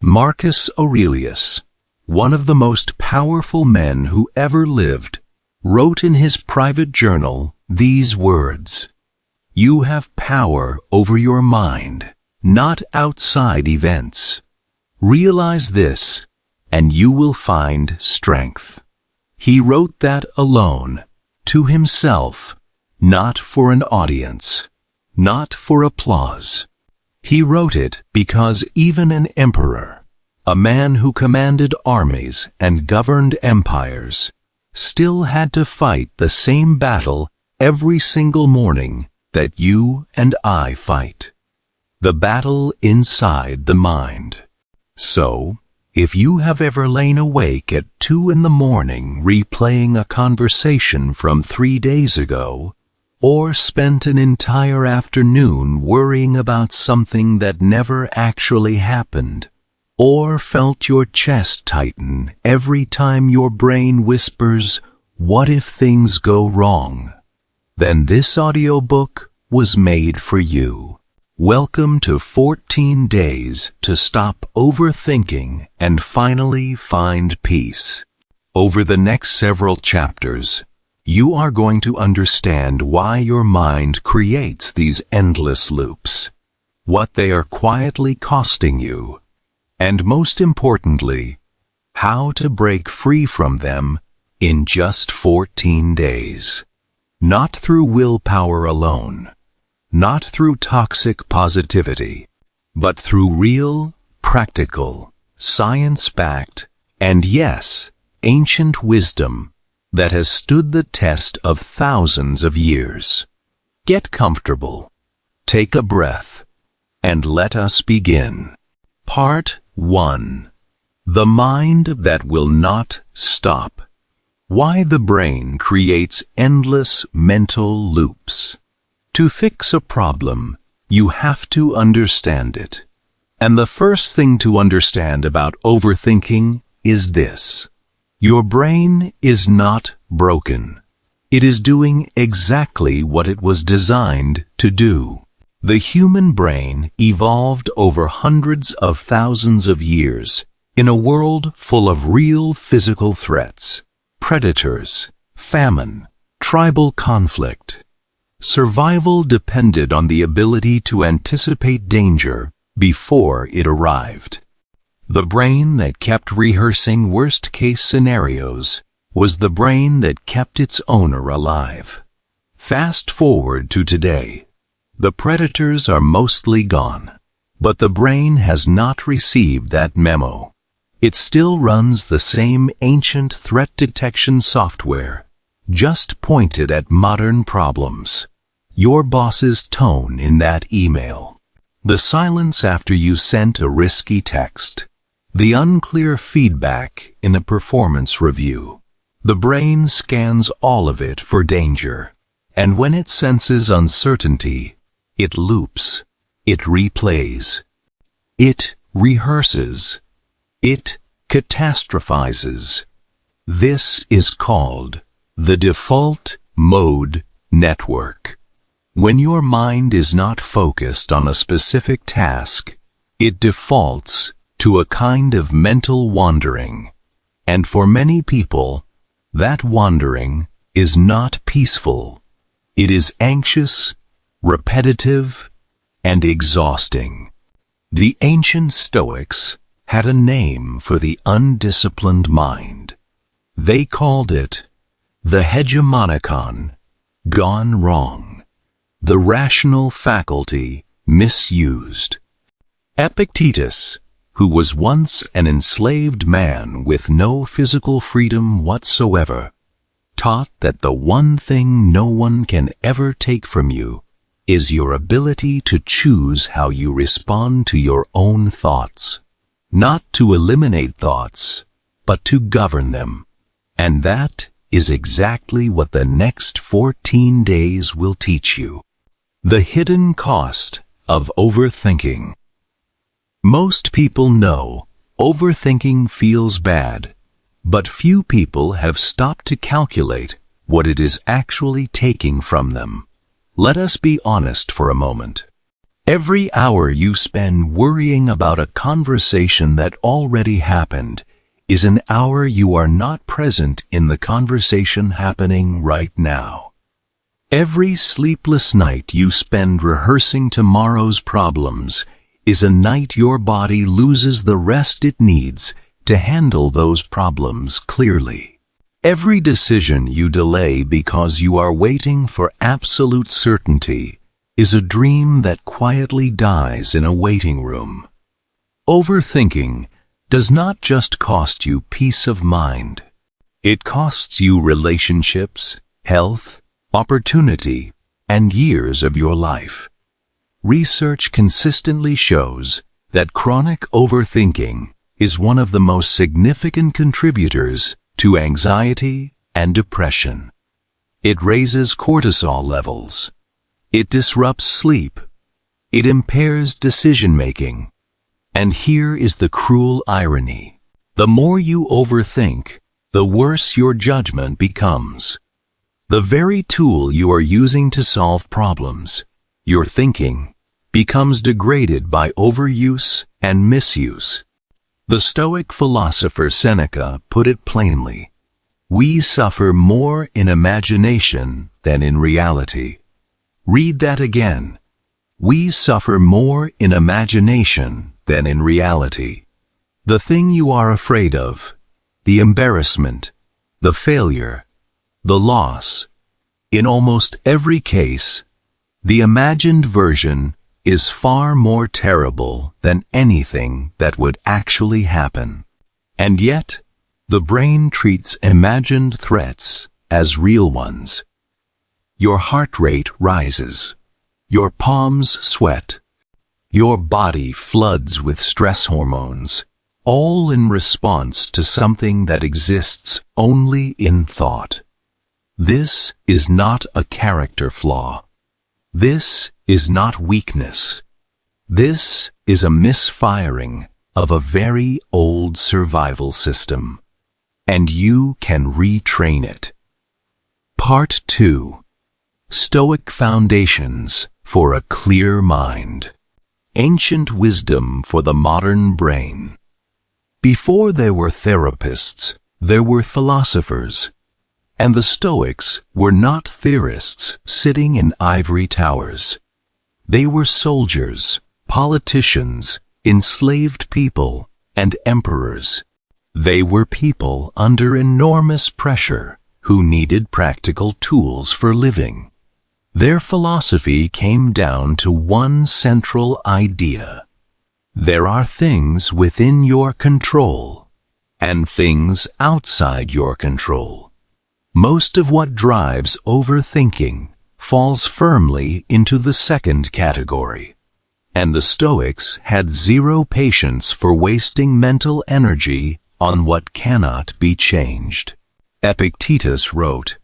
Marcus Aurelius, one of the most powerful men who ever lived, wrote in his private journal these words: "You have power over your mind, not outside events. Realize this, and you will find strength." He wrote that alone, to himself, not for an audience, not for applause. He wrote it because even an emperor, a man who commanded armies and governed empires, still had to fight the same battle every single morning that you and I fight. The battle inside the mind. So, if you have ever lain awake at 2 in the morning replaying a conversation from 3 days ago, or spent an entire afternoon worrying about something that never actually happened, or felt your chest tighten every time your brain whispers, "What if things go wrong?" then this audiobook was made for you. Welcome to 14 Days to Stop Overthinking and Finally Find Peace. Over the next several chapters, you are going to understand why your mind creates these endless loops, what they are quietly costing you, and most importantly, how to break free from them in just 14 days. Not through willpower alone, not through toxic positivity, but through real, practical, science-backed, and yes, ancient wisdom that has stood the test of thousands of years. Get comfortable, take a breath, and let us begin. Part 1. The Mind That Will Not Stop. Why the brain creates endless mental loops. To fix a problem, you have to understand it. And the first thing to understand about overthinking is this: your brain is not broken. It is doing exactly what it was designed to do. The human brain evolved over hundreds of thousands of years in a world full of real physical threats, predators, famine, tribal conflict. Survival depended on the ability to anticipate danger before it arrived. The brain that kept rehearsing worst-case scenarios was the brain that kept its owner alive. Fast forward to today. The predators are mostly gone, but the brain has not received that memo. It still runs the same ancient threat detection software, just pointed at modern problems. Your boss's tone in that email, the silence after you sent a risky text, the unclear feedback in a performance review. The brain scans all of it for danger, and when it senses uncertainty, it loops, it replays, it rehearses, it catastrophizes. This is called the default mode network. When your mind is not focused on a specific task, it defaults to a kind of mental wandering. And for many people, that wandering is not peaceful. It is anxious, repetitive, and exhausting. The ancient Stoics had a name for the undisciplined mind. They called it the hegemonicon, gone wrong, the rational faculty misused. Epictetus, who was once an enslaved man with no physical freedom whatsoever, taught that the one thing no one can ever take from you is your ability to choose how you respond to your own thoughts. Not to eliminate thoughts, but to govern them. And that is exactly what the next 14 days will teach you. The hidden cost of overthinking. Most people know overthinking feels bad, but few people have stopped to calculate what it is actually taking from them. Let us be honest for a moment. Every hour you spend worrying about a conversation that already happened is an hour you are not present in the conversation happening right now. Every sleepless night you spend rehearsing tomorrow's problems is a night your body loses the rest it needs to handle those problems clearly. Every decision you delay because you are waiting for absolute certainty is a dream that quietly dies in a waiting room. Overthinking does not just cost you peace of mind. It costs you relationships, health, opportunity, and years of your life. Research consistently shows that chronic overthinking is one of the most significant contributors to anxiety and depression. It raises cortisol levels. It disrupts sleep. It impairs decision-making. And here is the cruel irony. The more you overthink, the worse your judgment becomes. The very tool you are using to solve problems, your thinking, becomes degraded by overuse and misuse. The Stoic philosopher Seneca put it plainly: we suffer more in imagination than in reality. Read that again. We suffer more in imagination than in reality. The thing you are afraid of, the embarrassment, the failure, the loss, in almost every case, the imagined version is far more terrible than anything that would actually happen. And yet, the brain treats imagined threats as real ones. Your heart rate rises. Your palms sweat. Your body floods with stress hormones, all in response to something that exists only in thought. This is not a character flaw. This is not weakness. This is a misfiring of a very old survival system, and you can retrain it. Part 2. Stoic Foundations for a Clear Mind. Ancient wisdom for the modern brain. Before there were therapists, there were philosophers. And the Stoics were not theorists sitting in ivory towers. They were soldiers, politicians, enslaved people, and emperors. They were people under enormous pressure who needed practical tools for living. Their philosophy came down to one central idea. There are things within your control and things outside your control. Most of what drives overthinking falls firmly into the second category, and the Stoics had zero patience for wasting mental energy on what cannot be changed. Epictetus wrote,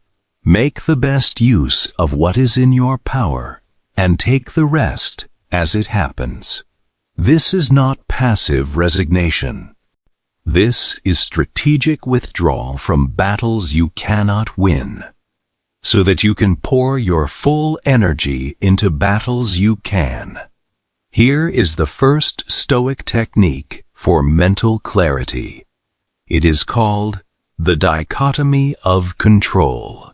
"Make the best use of what is in your power, and take the rest as it happens." This is not passive resignation. This is strategic withdrawal from battles you cannot win, so that you can pour your full energy into battles you can. Here is the first Stoic technique for mental clarity. It is called the dichotomy of control.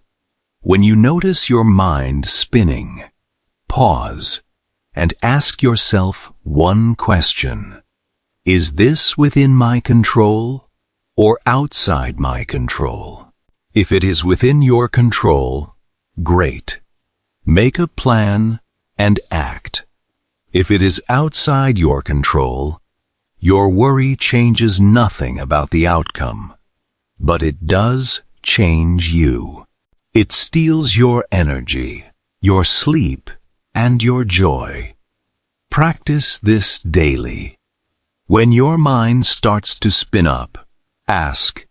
When you notice your mind spinning, pause and ask yourself one question. Is this within my control or outside my control? If it is within your control, great. Make a plan and act. If it is outside your control, your worry changes nothing about the outcome, but it does change you. It steals your energy, your sleep, and your joy. Practice this daily. When your mind starts to spin up, ask,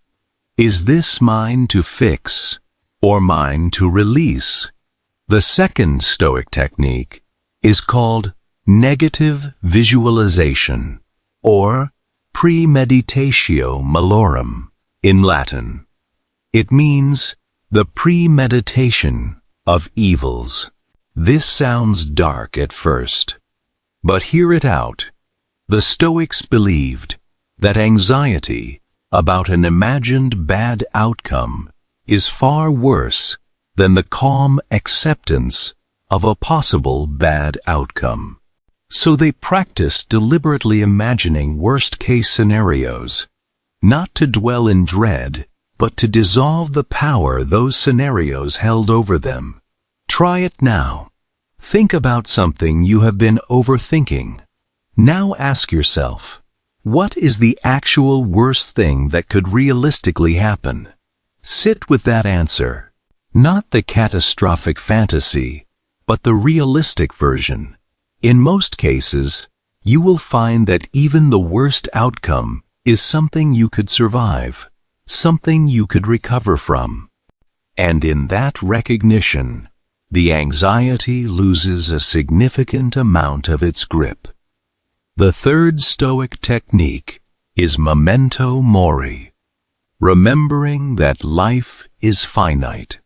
is this mine to fix or mine to release? The second Stoic technique is called negative visualization, or premeditatio malorum in Latin. It means the premeditation of evils. This sounds dark at first, But hear it out. The Stoics believed that anxiety about an imagined bad outcome is far worse than the calm acceptance of a possible bad outcome. So they practiced deliberately imagining worst-case scenarios, not to dwell in dread, but to dissolve the power those scenarios held over them. Try it now. Think about something you have been overthinking. Now ask yourself, what is the actual worst thing that could realistically happen? Sit with that answer. Not the catastrophic fantasy, but the realistic version. In most cases, you will find that even the worst outcome is something you could survive, something you could recover from. And in that recognition, the anxiety loses a significant amount of its grip. The third Stoic technique is memento mori, remembering that life is finite.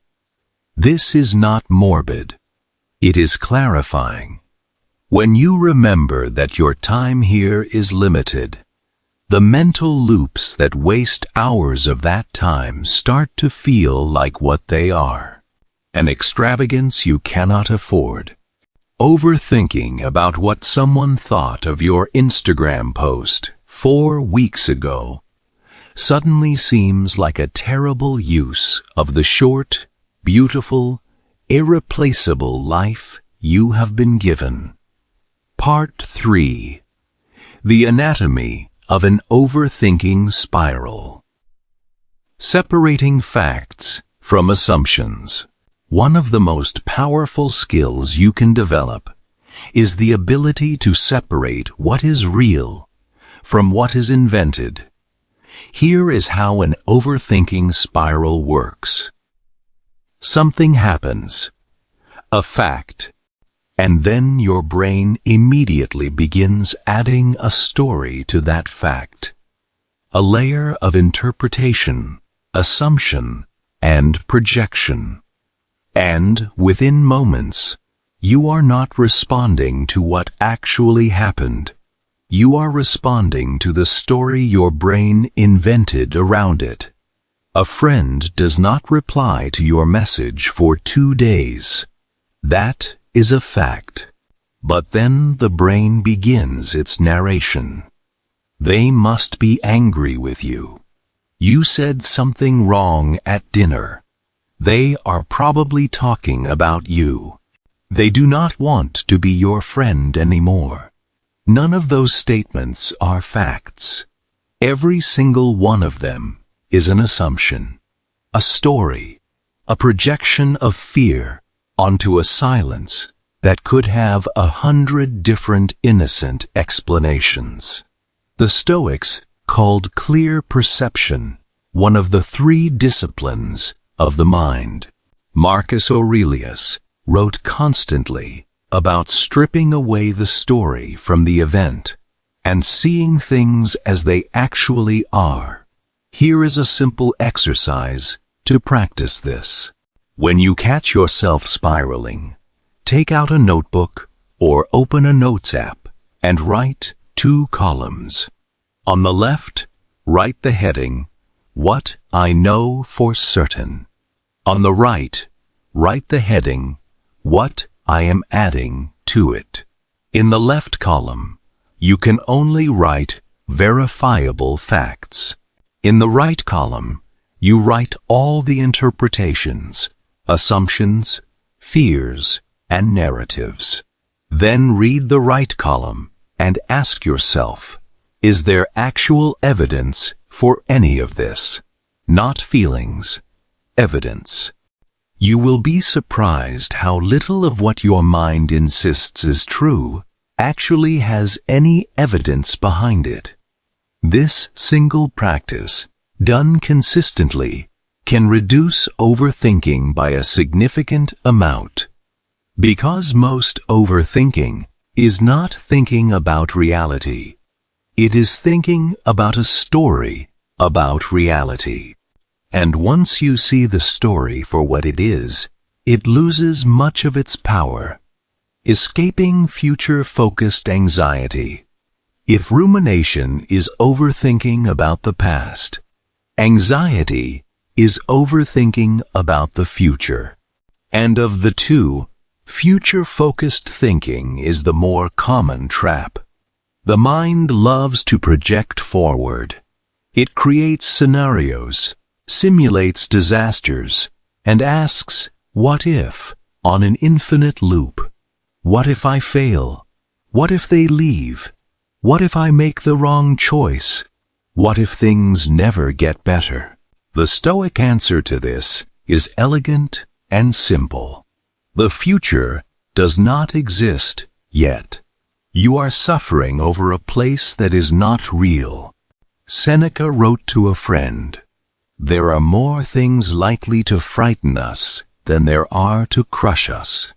This is not morbid. It is clarifying. When you remember that your time here is limited, the mental loops that waste hours of that time start to feel like what they are, an extravagance you cannot afford. Overthinking about what someone thought of your Instagram post 4 weeks ago suddenly seems like a terrible use of the short, beautiful, irreplaceable life you have been given. Part 3. The Anatomy of an Overthinking Spiral. Separating facts from assumptions. One of the most powerful skills you can develop is the ability to separate what is real from what is invented. Here is how an overthinking spiral works. Something happens, a fact, and then your brain immediately begins adding a story to that fact, a layer of interpretation, assumption, and projection. And within moments, you are not responding to what actually happened. You are responding to the story your brain invented around it. A friend does not reply to your message for 2 days. That is a fact. But then the brain begins its narration. They must be angry with you. You said something wrong at dinner. They are probably talking about you. They do not want to be your friend anymore. None of those statements are facts. Every single one of them is an assumption, a story, a projection of fear onto a silence that could have 100 different innocent explanations. The Stoics called clear perception one of the 3 disciplines of the mind. Marcus Aurelius wrote constantly about stripping away the story from the event and seeing things as they actually are. Here is a simple exercise to practice this. When you catch yourself spiraling, take out a notebook or open a notes app and write 2 columns. On the left, write the heading, "What I know for certain." On the right, write the heading, "What I am adding to it." In the left column, you can only write verifiable facts. In the right column, you write all the interpretations, assumptions, fears, and narratives. Then read the right column and ask yourself, is there actual evidence for any of this? Not feelings, evidence. You will be surprised how little of what your mind insists is true actually has any evidence behind it. This single practice, done consistently, can reduce overthinking by a significant amount. Because most overthinking is not thinking about reality. It is thinking about a story about reality. And once you see the story for what it is, it loses much of its power. Escaping future-focused anxiety. If rumination is overthinking about the past, anxiety is overthinking about the future. And of the two, future-focused thinking is the more common trap. The mind loves to project forward. It creates scenarios, simulates disasters, and asks, "What if?" on an infinite loop. What if I fail? What if they leave? What if I make the wrong choice? What if things never get better? The Stoic answer to this is elegant and simple. The future does not exist yet. You are suffering over a place that is not real. Seneca wrote to a friend, "There are more things likely to frighten us than there are to crush us.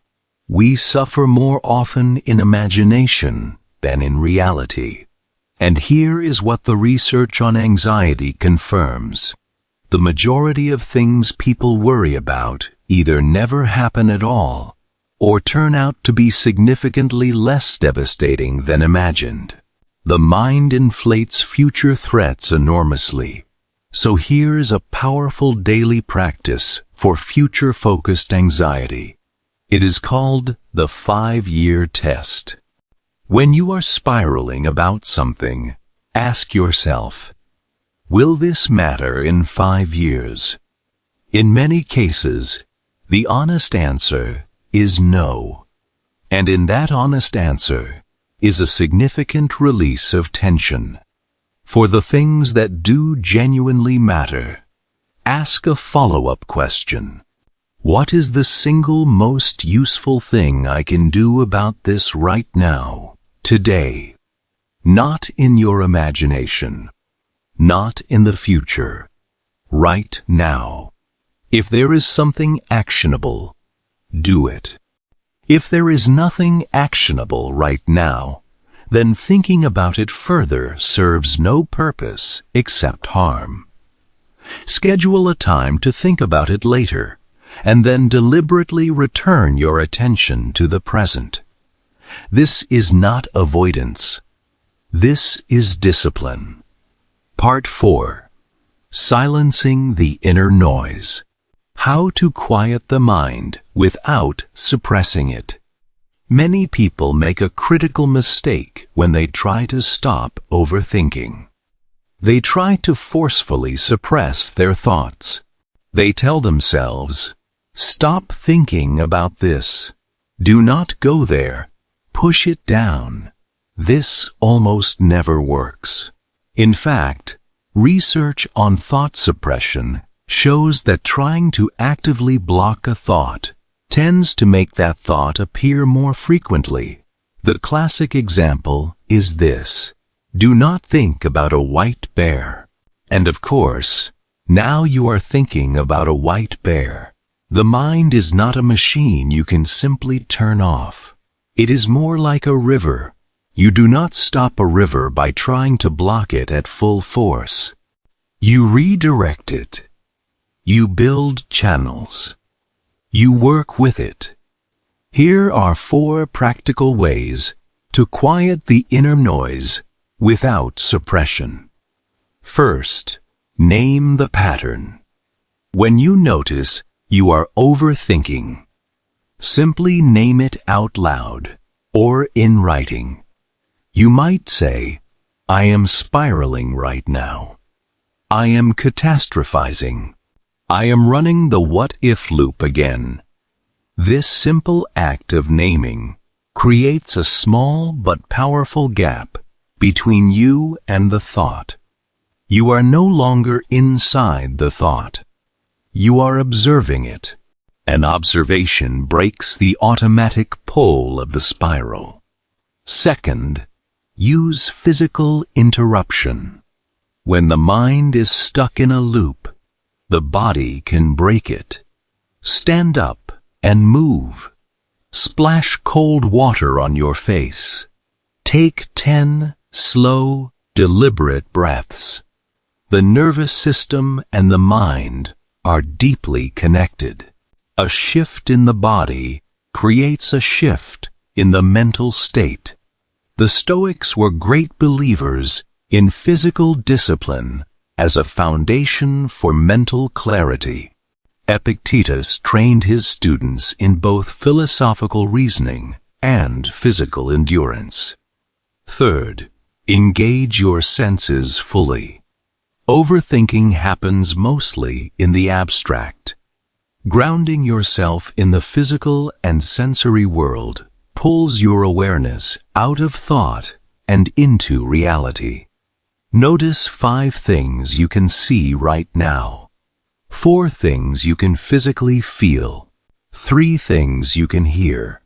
We suffer more often in imagination than in reality." And here is what the research on anxiety confirms. The majority of things people worry about either never happen at all or turn out to be significantly less devastating than imagined. The mind inflates future threats enormously. So here is a powerful daily practice for future-focused anxiety. It is called the 5-year test. When you are spiraling about something, ask yourself, will this matter in 5 years? In many cases, the honest answer is no. And in that honest answer is a significant release of tension. For the things that do genuinely matter, ask a follow-up question. What is the single most useful thing I can do about this right now, today? Not in your imagination, not in the future, right now. If there is something actionable, do it. If there is nothing actionable right now, then thinking about it further serves no purpose except harm. Schedule a time to think about it later, and then deliberately return your attention to the present. This is not avoidance. This is discipline. Part 4. Silencing the inner noise. How to quiet the mind without suppressing it. Many people make a critical mistake when they try to stop overthinking. They try to forcefully suppress their thoughts. They tell themselves, "Stop thinking about this. Do not go there. Push it down." This almost never works. In fact, research on thought suppression shows that trying to actively block a thought tends to make that thought appear more frequently. The classic example is this: do not think about a white bear. And of course, now you are thinking about a white bear. The mind is not a machine you can simply turn off. It is more like a river. You do not stop a river by trying to block it at full force. You redirect it. You build channels. You work with it. Here are 4 practical ways to quiet the inner noise without suppression. First, name the pattern. When you notice you are overthinking, simply name it out loud or in writing. You might say, "I am spiraling right now. I am catastrophizing. I am running the what-if loop again." This simple act of naming creates a small but powerful gap between you and the thought. You are no longer inside the thought. You are observing it. An observation breaks the automatic pull of the spiral. Second, use physical interruption. When the mind is stuck in a loop, the body can break it. Stand up and move. Splash cold water on your face. Take 10 slow, deliberate breaths. The nervous system and the mind are deeply connected. A shift in the body creates a shift in the mental state. The Stoics were great believers in physical discipline as a foundation for mental clarity. Epictetus trained his students in both philosophical reasoning and physical endurance. Third, engage your senses fully. Overthinking happens mostly in the abstract. Grounding yourself in the physical and sensory world pulls your awareness out of thought and into reality. Notice 5 things you can see right now, 4 things you can physically feel, 3 things you can hear.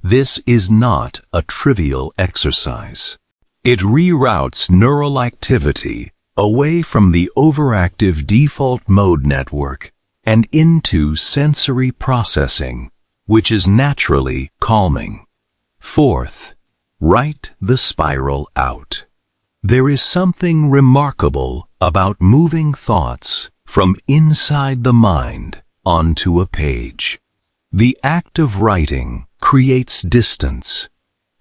This is not a trivial exercise. It reroutes neural activity away from the overactive default mode network and into sensory processing, which is naturally calming. Fourth, write the spiral out. There is something remarkable about moving thoughts from inside the mind onto a page. The act of writing creates distance.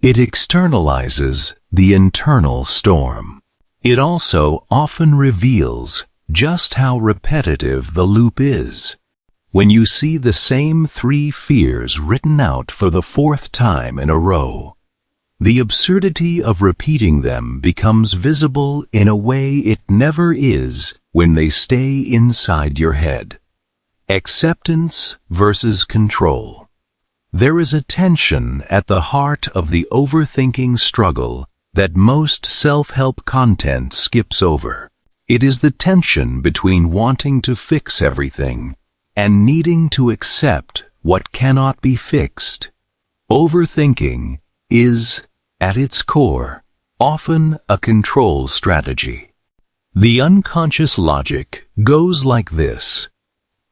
It externalizes the internal storm. It also often reveals just how repetitive the loop is. When you see the same 3 fears written out for the 4th time in a row, the absurdity of repeating them becomes visible in a way it never is when they stay inside your head. Acceptance versus control. There is a tension at the heart of the overthinking struggle that most self-help content skips over. It is the tension between wanting to fix everything and needing to accept what cannot be fixed. Overthinking is, at its core, often a control strategy. The unconscious logic goes like this: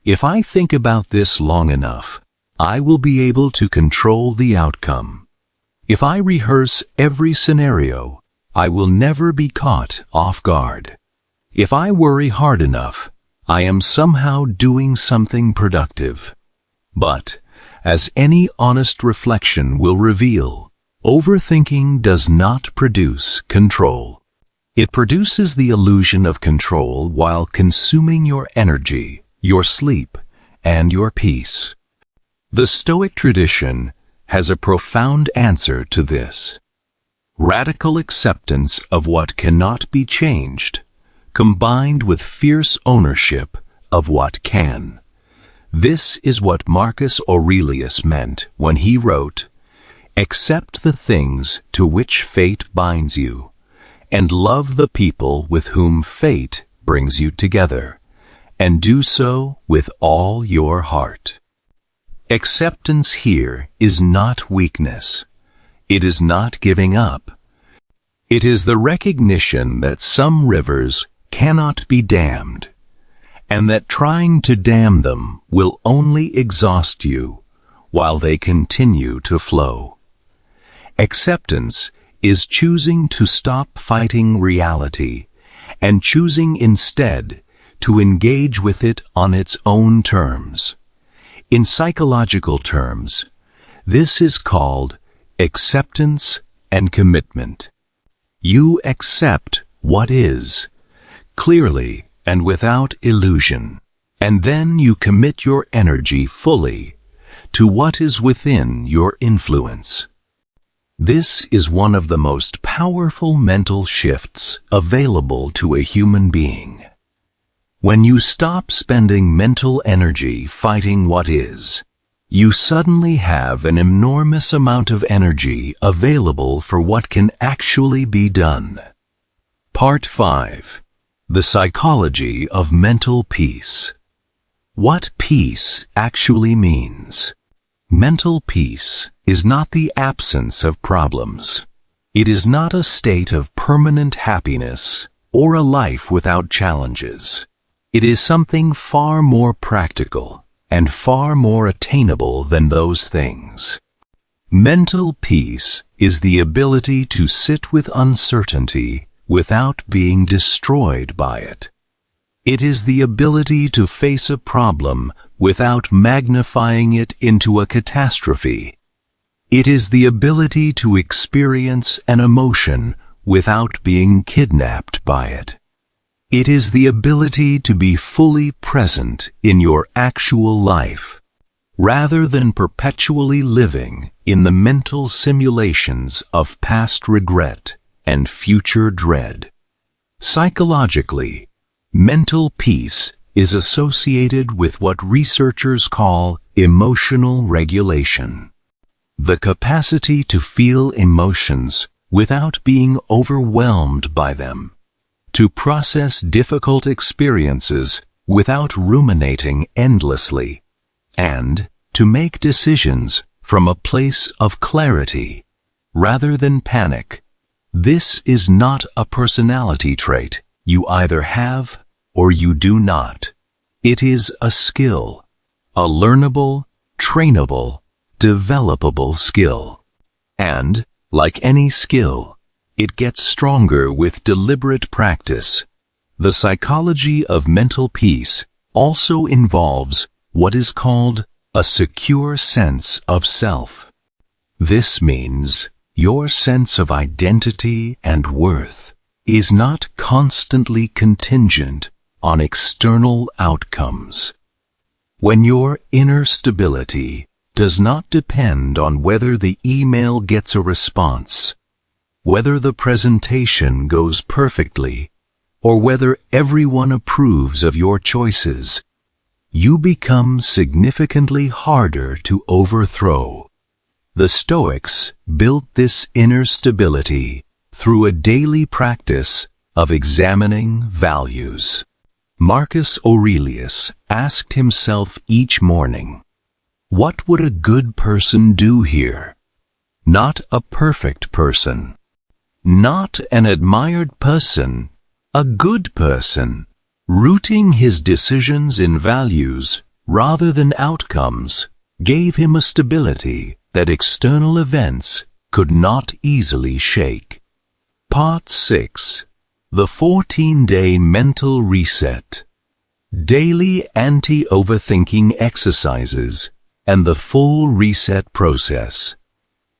if I think about this long enough, I will be able to control the outcome. If I rehearse every scenario, I will never be caught off guard. If I worry hard enough, I am somehow doing something productive. But, as any honest reflection will reveal, overthinking does not produce control. It produces the illusion of control while consuming your energy, your sleep, and your peace. The Stoic tradition has a profound answer to this. Radical acceptance of what cannot be changed, combined with fierce ownership of what can. This is what Marcus Aurelius meant when he wrote, "Accept the things to which fate binds you, and love the people with whom fate brings you together, and do so with all your heart." Acceptance here is not weakness. It is not giving up. It is the recognition that some rivers cannot be dammed, and that trying to dam them will only exhaust you while they continue to flow. Acceptance is choosing to stop fighting reality and choosing instead to engage with it on its own terms. In psychological terms, this is called acceptance and commitment. You accept what is, clearly and without illusion, and then you commit your energy fully to what is within your influence. This is one of the most powerful mental shifts available to a human being. When you stop spending mental energy fighting what is, you suddenly have an enormous amount of energy available for what can actually be done. Part 5. The Psychology of Mental Peace. What peace actually means. Mental peace is not the absence of problems. It is not a state of permanent happiness or a life without challenges. It is something far more practical and far more attainable than those things. Mental peace is the ability to sit with uncertainty without being destroyed by it. It is the ability to face a problem without magnifying it into a catastrophe. It is the ability to experience an emotion without being kidnapped by it. It is the ability to be fully present in your actual life, rather than perpetually living in the mental simulations of past regret and future dread. Psychologically, mental peace is associated with what researchers call emotional regulation. The capacity to feel emotions without being overwhelmed by them, to process difficult experiences without ruminating endlessly, and to make decisions from a place of clarity rather than panic. This is not a personality trait you either have or you do not. It is a skill, a learnable, trainable, developable skill. And, like any skill, it gets stronger with deliberate practice. The psychology of mental peace also involves what is called a secure sense of self. This means your sense of identity and worth is not constantly contingent on external outcomes. When your inner stability does not depend on whether the email gets a response, whether the presentation goes perfectly, or whether everyone approves of your choices, you become significantly harder to overthrow. The Stoics built this inner stability through a daily practice of examining values. Marcus Aurelius asked himself each morning, "What would a good person do here?" Not a perfect person, not an admired person, a good person, rooting his decisions in values rather than outcomes gave him a stability that external events could not easily shake. Part 6. The 14-Day Mental Reset. Daily Anti-Overthinking Exercises and the Full Reset Process.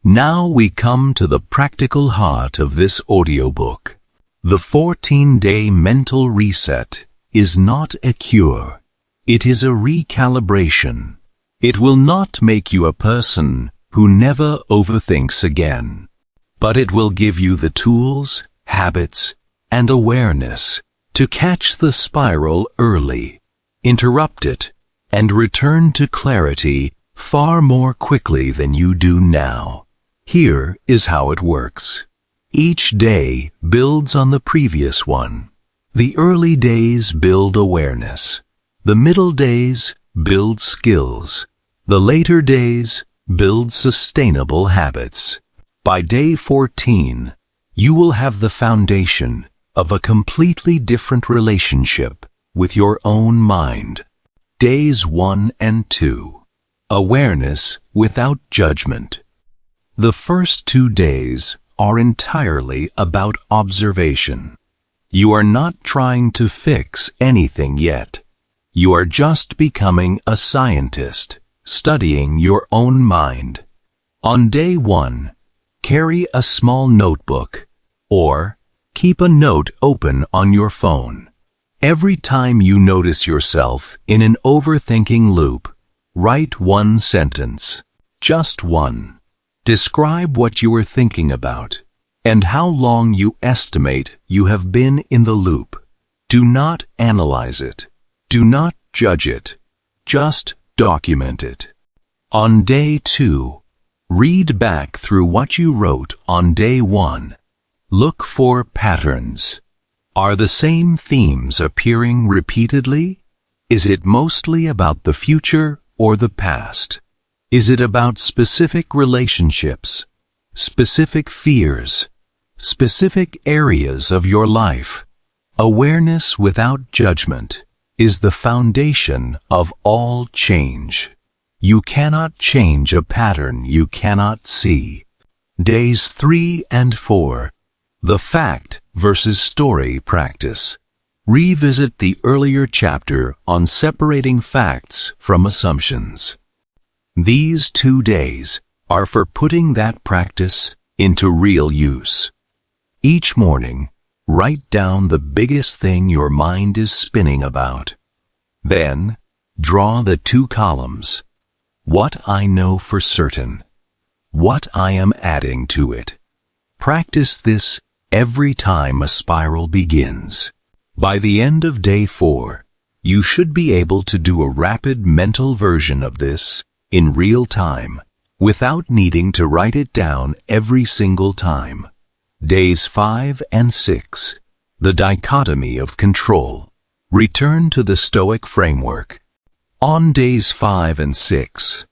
Now we come to the practical heart of this audiobook. The 14-Day Mental Reset is not a cure. It is a recalibration. It will not make you a person who never overthinks again, but it will give you the tools, habits, and awareness to catch the spiral early, interrupt it, and return to clarity far more quickly than you do now. Here is how it works. Each day builds on the previous one. The early days build awareness. The middle days build skills. The later days build sustainable habits. By day 14, you will have the foundation of a completely different relationship with your own mind. Days 1 and 2. Awareness without judgment. The first 2 days are entirely about observation. You are not trying to fix anything yet. You are just becoming a scientist, studying your own mind. On day 1, carry a small notebook, or keep a note open on your phone. Every time you notice yourself in an overthinking loop, write one sentence, just one. Describe what you are thinking about and how long you estimate you have been in the loop. Do not analyze it. Do not judge it. Just document it. On day 2, read back through what you wrote on day 1. Look for patterns. Are the same themes appearing repeatedly? Is it mostly about the future or the past? Is it about specific relationships, specific fears, specific areas of your life? Awareness without judgment is the foundation of all change. You cannot change a pattern you cannot see. Days 3 and 4. The fact versus story practice. Revisit the earlier chapter on separating facts from assumptions. These 2 days are for putting that practice into real use. Each morning, write down the biggest thing your mind is spinning about. Then, draw the 2 columns. What I know for certain. What I am adding to it. Practice this every time a spiral begins. By the end of day 4, you should be able to do a rapid mental version of this in real time, without needing to write it down every single time. Days 5 and 6. The dichotomy of control. Return to the Stoic framework. On days 5 and 6,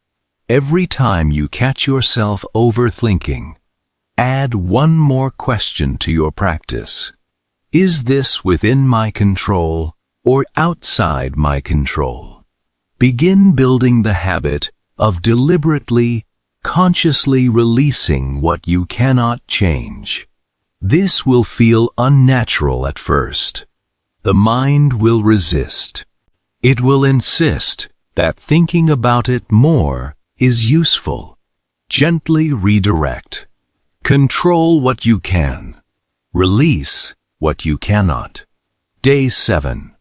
every time you catch yourself overthinking, add one more question to your practice. Is this within my control or outside my control? Begin building the habit of deliberately, consciously releasing what you cannot change. This will feel unnatural at first. The mind will resist. It will insist that thinking about it more is useful. Gently redirect. Control what you can. Release what you cannot. Day 7.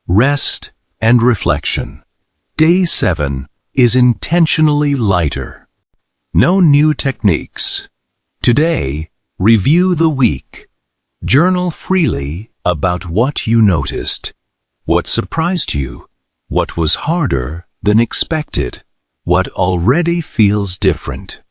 Rest and reflection. Day 7 is intentionally lighter. No new techniques. Today, review the week. Journal freely about what you noticed. What surprised you? What was harder than expected? What already feels different?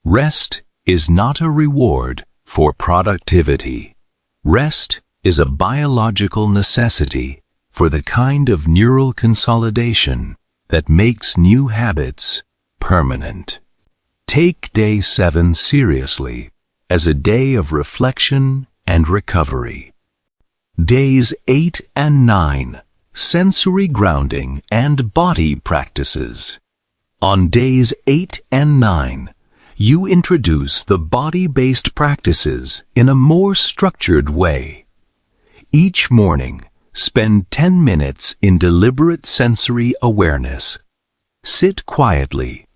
Rest is not a reward for productivity. Rest is a biological necessity for the kind of neural consolidation that makes new habits permanent. Take day 7 seriously as a day of reflection and recovery. Days 8 and 9. Sensory grounding and body practices. On days 8 and 9, you introduce the body-based practices in a more structured way. Each morning, spend 10 minutes in deliberate sensory awareness. Sit quietly.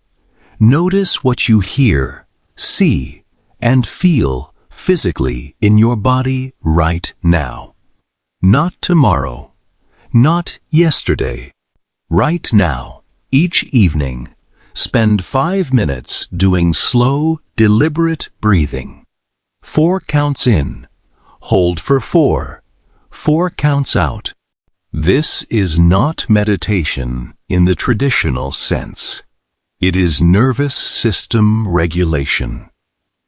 Notice what you hear, see, and feel physically in your body right now. Not tomorrow. Not yesterday. Right now. Each evening, spend 5 minutes doing slow, deliberate breathing. 4 counts in. Hold for 4. 4 counts out. This is not meditation in the traditional sense. It is nervous system regulation.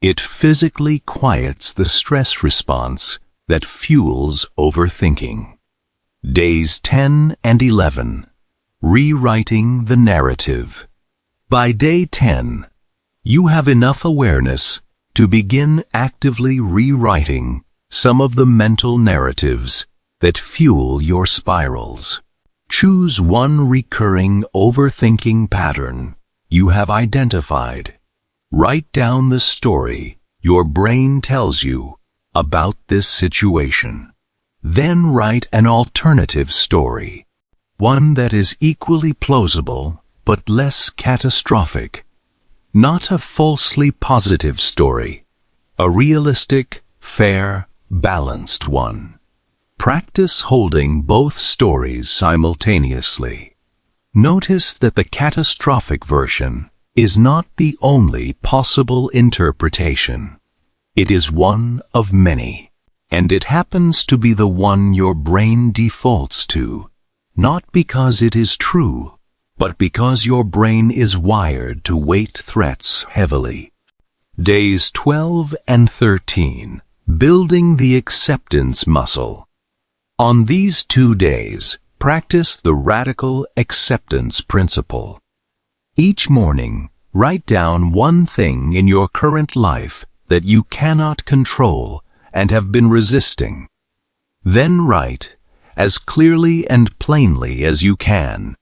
It physically quiets the stress response that fuels overthinking. Days 10 and 11. Rewriting the narrative. By day 10, you have enough awareness to begin actively rewriting some of the mental narratives that fuel your spirals. Choose one recurring overthinking pattern you have identified. Write down the story your brain tells you about this situation. Then write an alternative story, one that is equally plausible but less catastrophic. Not a falsely positive story, a realistic, fair, balanced one. Practice holding both stories simultaneously. Notice that the catastrophic version is not the only possible interpretation. It is one of many, and it happens to be the one your brain defaults to, not because it is true, but because your brain is wired to weight threats heavily. Days 12 and 13. Building the acceptance muscle. On these 2 days, practice the radical acceptance principle. Each morning, write down one thing in your current life that you cannot control and have been resisting. Then write, as clearly and plainly as you can,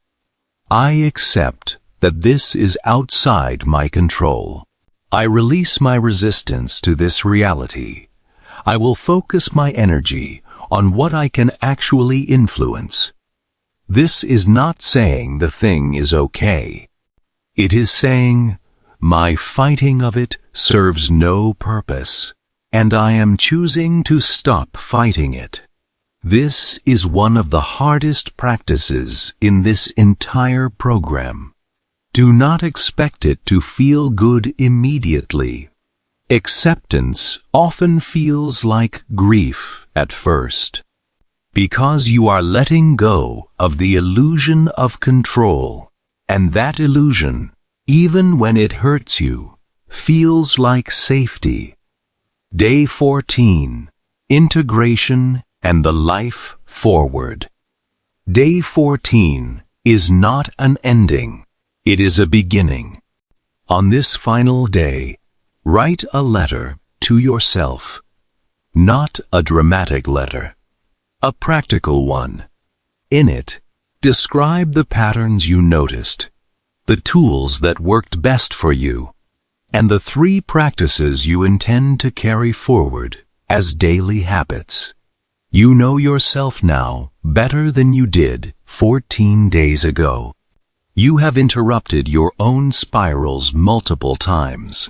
I accept that this is outside my control. I release my resistance to this reality. I will focus my energy on what I can actually influence. This is not saying the thing is okay. It is saying, My fighting of it serves no purpose, and I am choosing to stop fighting it. This is one of the hardest practices in this entire program. Do not expect it to feel good immediately. Acceptance often feels like grief at first, because you are letting go of the illusion of control, and that illusion, even when it hurts you, feels like safety. Day 14, Integration and the Life Forward. Day 14 is not an ending, it is a beginning. On this final day, write a letter to yourself. Not a dramatic letter, a practical one. In it, describe the patterns you noticed, the tools that worked best for you, and the 3 practices you intend to carry forward as daily habits. You know yourself now better than you did 14 days ago. You have interrupted your own spirals multiple times.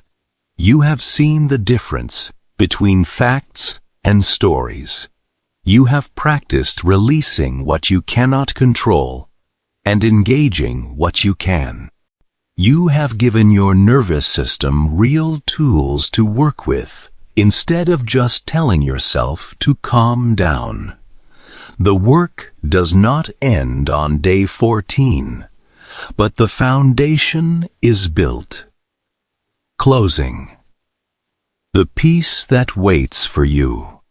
You have seen the difference between facts and stories. You have practiced releasing what you cannot control and engaging what you can. You have given your nervous system real tools to work with instead of just telling yourself to calm down. The work does not end on day 14, but the foundation is built. Closing. The peace that waits for you.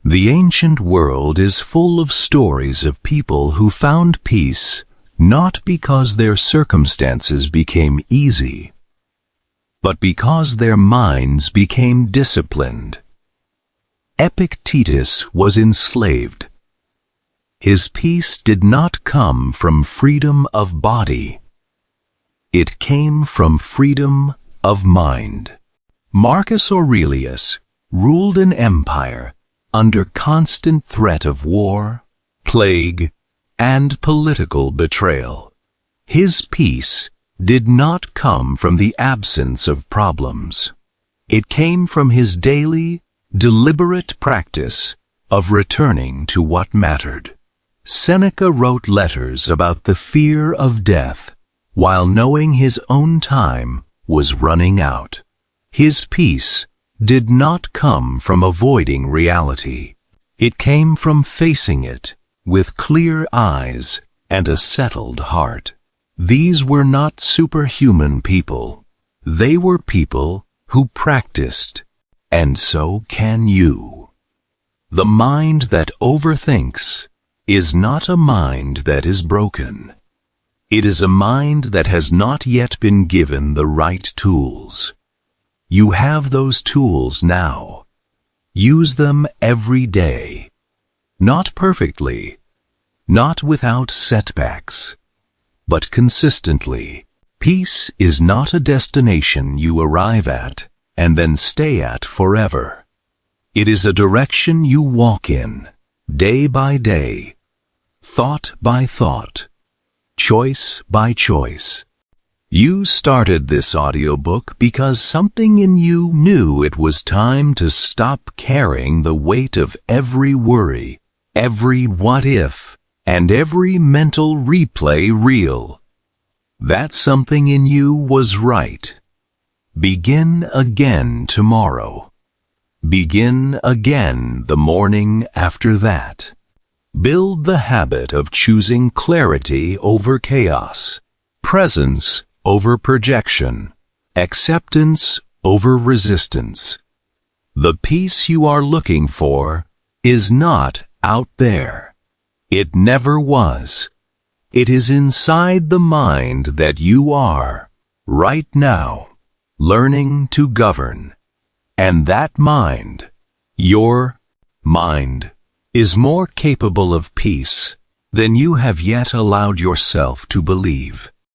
The ancient world is full of stories of people who found peace not because their circumstances became easy, but because their minds became disciplined. Epictetus was enslaved. His peace did not come from freedom of body. It came from freedom of mind. Marcus Aurelius ruled an empire under constant threat of war, plague, and political betrayal. His peace did not come from the absence of problems. It came from his daily, deliberate practice of returning to what mattered. Seneca wrote letters about the fear of death while knowing his own time was running out. His peace did not come from avoiding reality. It came from facing it with clear eyes and a settled heart. These were not superhuman people. They were people who practiced, and so can you. The mind that overthinks is not a mind that is broken. It is a mind that has not yet been given the right tools. You have those tools now. Use them every day. Not perfectly, not without setbacks, but consistently. Peace is not a destination you arrive at and then stay at forever. It is a direction you walk in, day by day, thought by thought, choice by choice. You started this audiobook because something in you knew it was time to stop carrying the weight of every worry, every what if, and every mental replay reel. That something in you was right. Begin again tomorrow. Begin again the morning after that. Build the habit of choosing clarity over chaos, presence over projection, acceptance over resistance. The peace you are looking for is not out there. It never was. It is inside the mind that you are, right now, learning to govern. And that mind, your mind, is more capable of peace than you have yet allowed yourself to believe.